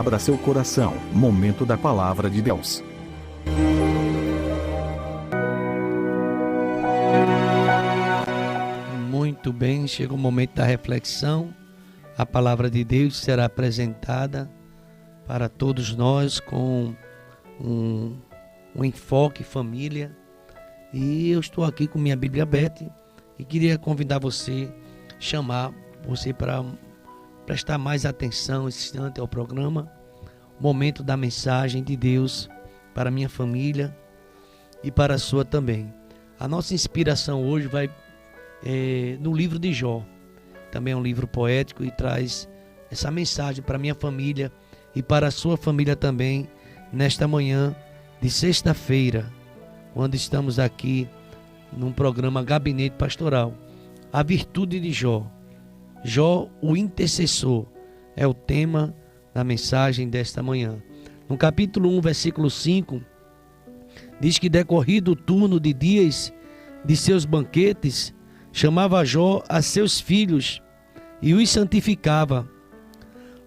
Abra seu coração. Momento da Palavra de Deus. Muito bem, chega o momento da reflexão. A Palavra de Deus será apresentada para todos nós com um enfoque família. E eu estou aqui com minha Bíblia aberta e queria convidar você, chamar você para prestar mais atenção esse instante ao programa, momento da mensagem de Deus para a minha família e para a sua também. A nossa inspiração hoje vai no livro de Jó. Também é um livro poético e traz essa mensagem para a minha família e para a sua família também, nesta manhã de sexta-feira, quando estamos aqui num programa Gabinete Pastoral. A virtude de Jó. Jó, o intercessor, é o tema da mensagem desta manhã. No capítulo 1, versículo 5, diz que decorrido o turno de dias de seus banquetes, chamava Jó a seus filhos e os santificava.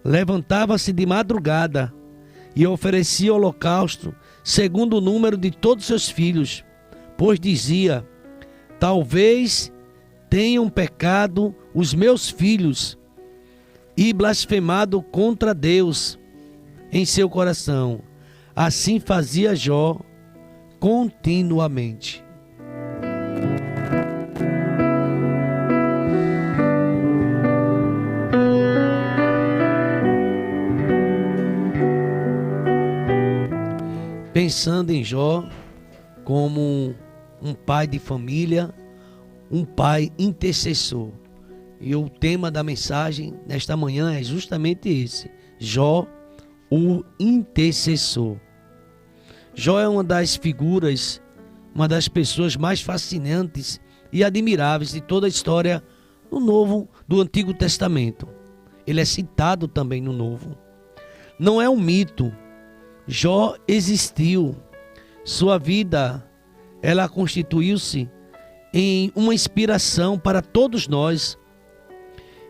Levantava-se de madrugada e oferecia holocausto segundo o número de todos seus filhos, pois dizia: talvez tenham pecado os meus filhos e blasfemado contra Deus em seu coração. Assim fazia Jó continuamente. Pensando em Jó como um pai de família, um pai intercessor. E o tema da mensagem nesta manhã é justamente esse: Jó, o intercessor. Jó é uma das figuras, uma das pessoas mais fascinantes e admiráveis de toda a história do Antigo Testamento. Ele é citado também no Novo. Não é um mito. Jó existiu. Sua vida, ela constituiu-se em uma inspiração para todos nós.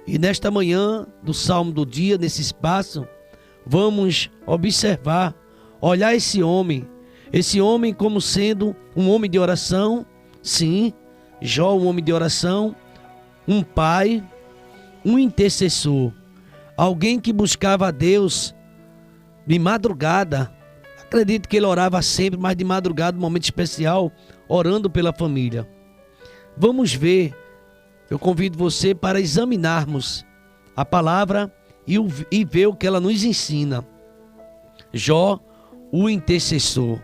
E nesta manhã do Salmo do Dia, nesse espaço, vamos observar, olhar esse homem como sendo um homem de oração. Sim, Jó, um homem de oração, um pai, um intercessor, alguém que buscava a Deus de madrugada. Acredito que ele orava sempre, mas de madrugada, um momento especial, orando pela família. Vamos ver, eu convido você para examinarmos a palavra e ver o que ela nos ensina. Jó, o intercessor.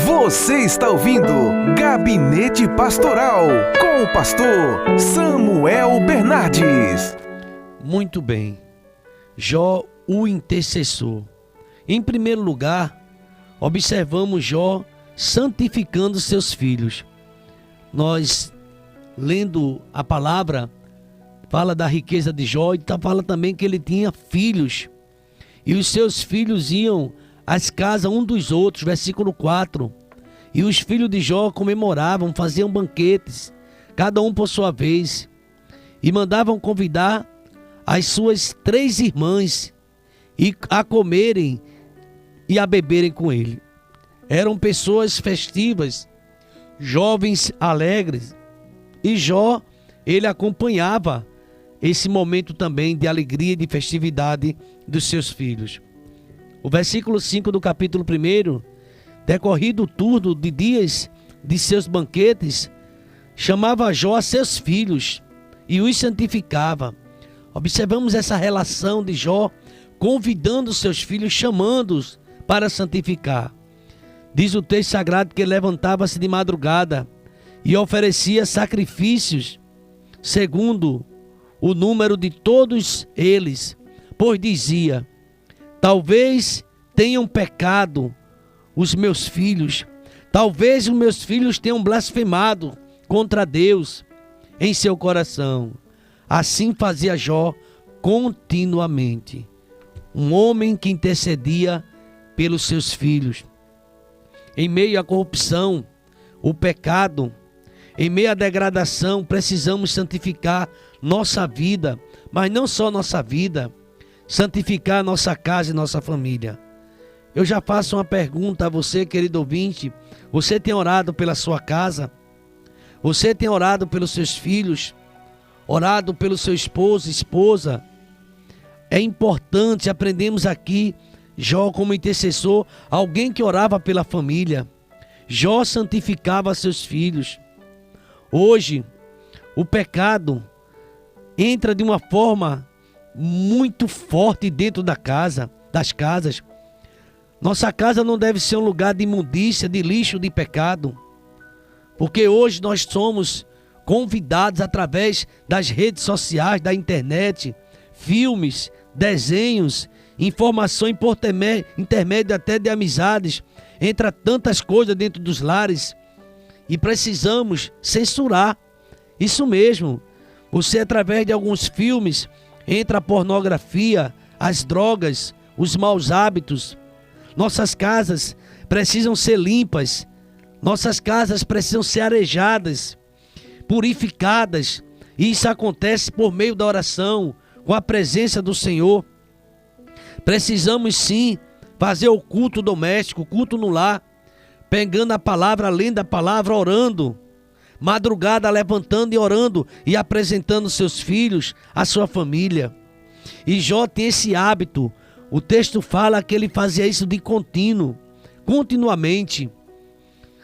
Você está ouvindo Gabinete Pastoral com o pastor Samuel Bernardes. Muito bem. Jó, o intercessor. Em primeiro lugar, observamos Jó santificando seus filhos. Nós, lendo a palavra, fala da riqueza de Jó e fala também que ele tinha filhos. E os seus filhos iam às casas um dos outros, versículo 4. E os filhos de Jó comemoravam, faziam banquetes, cada um por sua vez, e mandavam convidar as suas 3 irmãs a comerem e a beberem com ele. Eram pessoas festivas, jovens alegres, e Jó, ele acompanhava esse momento também de alegria e de festividade dos seus filhos. O versículo 5 do capítulo 1, decorrido o turno de dias de seus banquetes, chamava Jó a seus filhos e os santificava. Observamos essa relação de Jó convidando seus filhos, chamando-os para santificar. Diz o texto sagrado que ele levantava-se de madrugada e oferecia sacrifícios segundo o número de todos eles, pois dizia: talvez tenham pecado os meus filhos, talvez os meus filhos tenham blasfemado contra Deus em seu coração. Assim fazia Jó continuamente. Um homem que intercedia pelos seus filhos. Em meio à corrupção, o pecado, em meio à degradação, precisamos santificar nossa vida, mas não só nossa vida, santificar nossa casa e nossa família. Eu já faço uma pergunta a você, querido ouvinte. Você tem orado pela sua casa? Você tem orado pelos seus filhos? Orado pelo seu esposo, esposa? É importante, aprendemos aqui, Jó como intercessor, alguém que orava pela família. Jó santificava seus filhos. Hoje, o pecado entra de uma forma muito forte dentro das casas. Nossa casa não deve ser um lugar de imundícia, de lixo, de pecado. Porque hoje nós somos convidados através das redes sociais, da internet, filmes, desenhos, informações por intermédio até de amizades. Entra tantas coisas dentro dos lares e precisamos censurar. Isso mesmo. Você, através de alguns filmes, entra a pornografia, as drogas, os maus hábitos. Nossas casas precisam ser limpas. Nossas casas precisam ser arejadas, purificadas. E isso acontece por meio da oração, com a presença do Senhor. Precisamos sim fazer o culto doméstico, o culto no lar, pegando a palavra, lendo a palavra, orando. Madrugada levantando e orando e apresentando seus filhos, a sua família. E Jó tem esse hábito. O texto fala que ele fazia isso de contínuo, continuamente.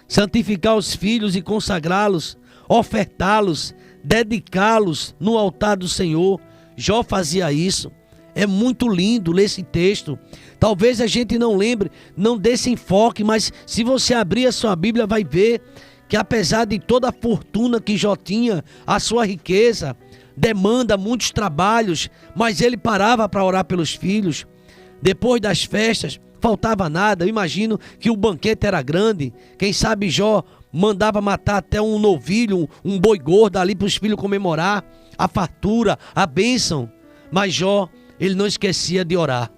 Santificar os filhos e consagrá-los, ofertá-los, dedicá-los no altar do Senhor. Jó fazia isso. É muito lindo ler esse texto. Talvez a gente não lembre, não dê esse enfoque, mas se você abrir a sua Bíblia, vai ver que apesar de toda a fortuna que Jó tinha, a sua riqueza, demanda muitos trabalhos, mas ele parava para orar pelos filhos. Depois das festas, faltava nada. Eu imagino que o banquete era grande. Quem sabe Jó mandava matar até um novilho, um boi gordo ali para os filhos comemorar a fartura, a bênção. Mas Jó, ele não esquecia de orar.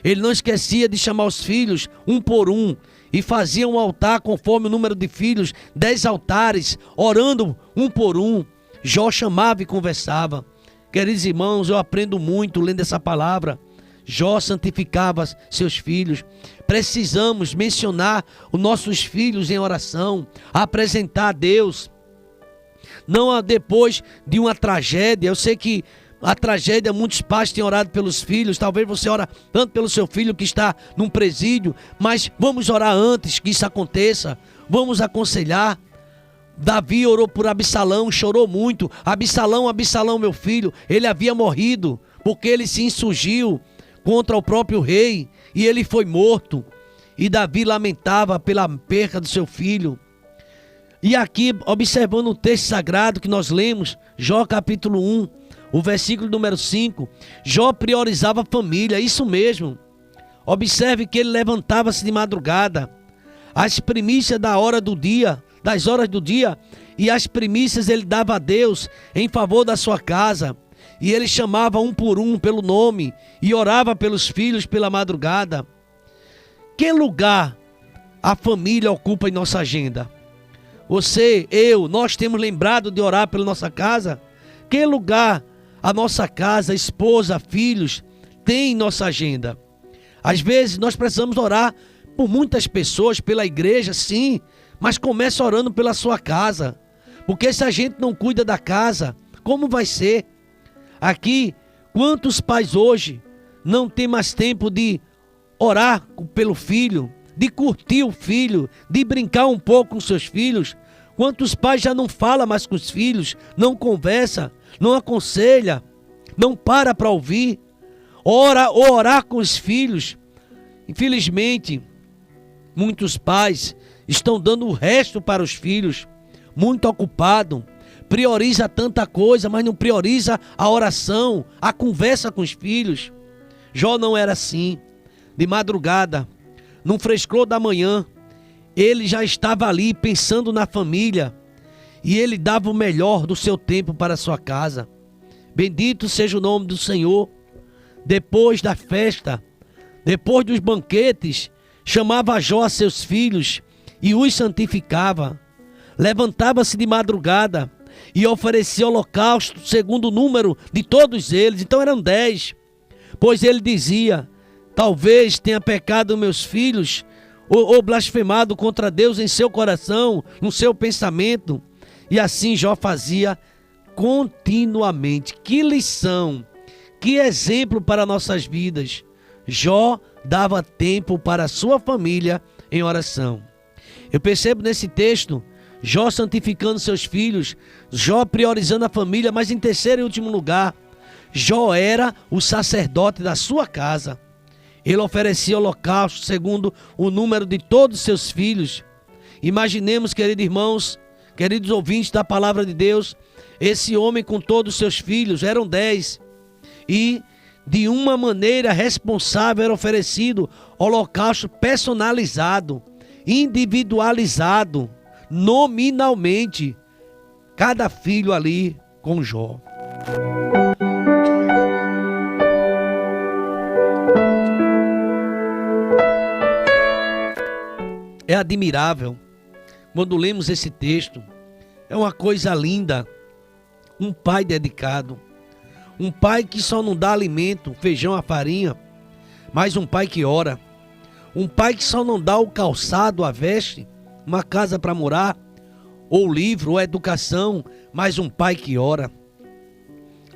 Ele não esquecia de chamar os filhos um por um e fazia um altar conforme o número de filhos, 10 altares, orando um por um. Jó chamava e conversava. Queridos irmãos, eu aprendo muito lendo essa palavra. Jó santificava seus filhos. Precisamos mencionar os nossos filhos em oração, apresentar a Deus. Não depois de uma tragédia. Eu sei que a tragédia, muitos pais têm orado pelos filhos. Talvez você ora tanto pelo seu filho que está num presídio, mas vamos orar antes que isso aconteça. Vamos aconselhar. Davi orou por Absalão, chorou muito. Absalão, meu filho, ele havia morrido porque ele se insurgiu contra o próprio rei e ele foi morto. E Davi lamentava pela perca do seu filho. E aqui, observando o texto sagrado que nós lemos, Jó capítulo 1, o versículo número 5, Jó priorizava a família, isso mesmo. Observe que ele levantava-se de madrugada, as primícias das horas do dia, e as primícias ele dava a Deus em favor da sua casa. E ele chamava um por um pelo nome e orava pelos filhos pela madrugada. Que lugar a família ocupa em nossa agenda? Você, eu, nós temos lembrado de orar pela nossa casa? Que lugar a nossa casa, esposa, filhos, tem em nossa agenda? Às vezes nós precisamos orar por muitas pessoas, pela igreja, sim, mas comece orando pela sua casa. Porque se a gente não cuida da casa, como vai ser? Aqui, quantos pais hoje não têm mais tempo de orar pelo filho, de curtir o filho, de brincar um pouco com seus filhos? Quantos pais já não falam mais com os filhos, não conversa, não aconselha, não para ouvir, orar com os filhos? Infelizmente, muitos pais estão dando o resto para os filhos, muito ocupado. Prioriza tanta coisa, mas não prioriza a oração, a conversa com os filhos. Jó não era assim. De madrugada, num frescor da manhã, ele já estava ali pensando na família e ele dava o melhor do seu tempo para a sua casa. Bendito seja o nome do Senhor. Depois da festa, depois dos banquetes, chamava Jó a seus filhos e os santificava. levantava-se de madrugada e oferecia holocausto segundo o número de todos eles. Então eram 10. Pois ele dizia: talvez tenha pecado meus filhos, ou blasfemado contra Deus em seu coração, no seu pensamento. E assim Jó fazia continuamente. Que lição, que exemplo para nossas vidas. Jó dava tempo para a sua família em oração. Eu percebo nesse texto Jó santificando seus filhos, Jó priorizando a família, mas em terceiro e último lugar, Jó era o sacerdote da sua casa. Ele oferecia holocausto segundo o número de todos os seus filhos. Imaginemos, queridos irmãos, queridos ouvintes da palavra de Deus, esse homem com todos os seus filhos, eram 10. E de uma maneira responsável era oferecido holocausto personalizado, individualizado, nominalmente, cada filho ali com Jó. É admirável quando lemos esse texto. É uma coisa linda. Um pai dedicado. Um pai que só não dá alimento, feijão a farinha, mas um pai que ora. Um pai que só não dá o calçado, a veste, uma casa para morar, ou livro, ou educação, mas um pai que ora.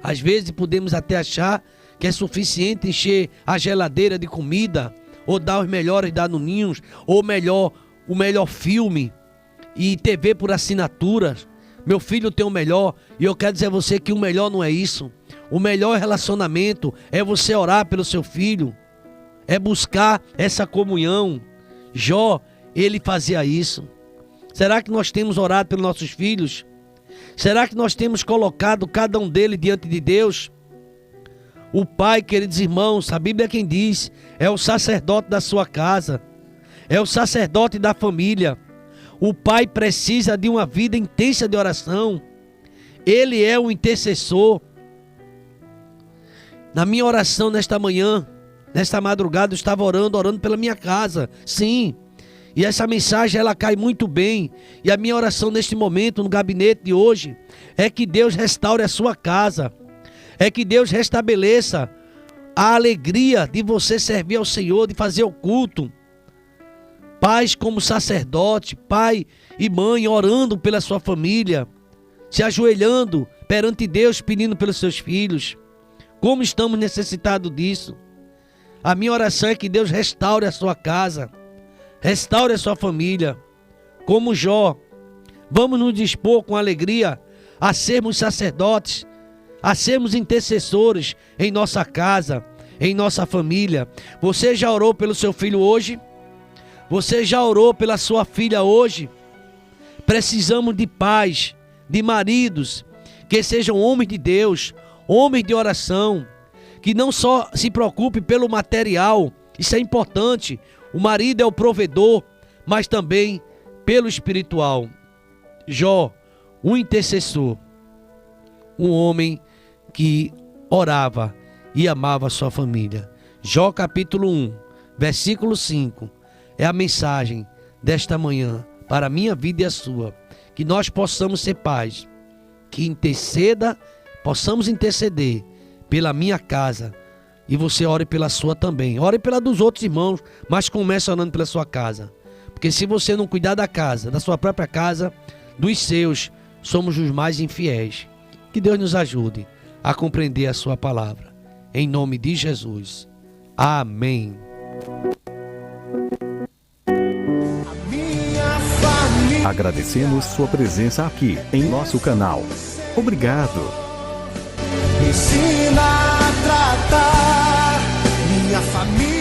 Às vezes podemos até achar que é suficiente encher a geladeira de comida, ou dar os melhores danoninhos, ou o melhor filme, e TV por assinatura. Meu filho tem o melhor, e eu quero dizer a você que o melhor não é isso. O melhor relacionamento é você orar pelo seu filho, é buscar essa comunhão. Jó, ele fazia isso. Será que nós temos orado pelos nossos filhos? Será que nós temos colocado cada um deles diante de Deus? O pai, queridos irmãos, a Bíblia é quem diz, é o sacerdote da sua casa, é o sacerdote da família. O pai precisa de uma vida intensa de oração. Ele é o intercessor. Na minha oração nesta manhã, nesta madrugada, eu estava orando pela minha casa. Sim, e essa mensagem ela cai muito bem. E a minha oração neste momento, no gabinete de hoje, é que Deus restaure a sua casa. É que Deus restabeleça a alegria de você servir ao Senhor, de fazer o culto. Pais como sacerdote, pai e mãe orando pela sua família, se ajoelhando perante Deus pedindo pelos seus filhos. Como estamos necessitados disso? A minha oração é que Deus restaure a sua casa, restaure a sua família. Como Jó, vamos nos dispor com alegria a sermos sacerdotes, a sermos intercessores em nossa casa, em nossa família. Você já orou pelo seu filho hoje? Você já orou pela sua filha hoje? Precisamos de pais, de maridos, que sejam homens de Deus, homens de oração, que não só se preocupe pelo material, isso é importante, o marido é o provedor, mas também pelo espiritual. Jó, um intercessor, um homem que orava e amava a sua família. Jó capítulo 1, versículo 5, é a mensagem desta manhã para a minha vida e a sua, que nós possamos ser pais, que possamos interceder pela minha casa, e você ore pela sua também, ore pela dos outros irmãos, mas comece orando pela sua casa, porque se você não cuidar da casa, da sua própria casa, dos seus, somos os mais infiéis. Que Deus nos ajude a compreender a sua palavra, em nome de Jesus, amém. Agradecemos sua presença aqui em nosso canal. Obrigado. Ensina a tratar minha família.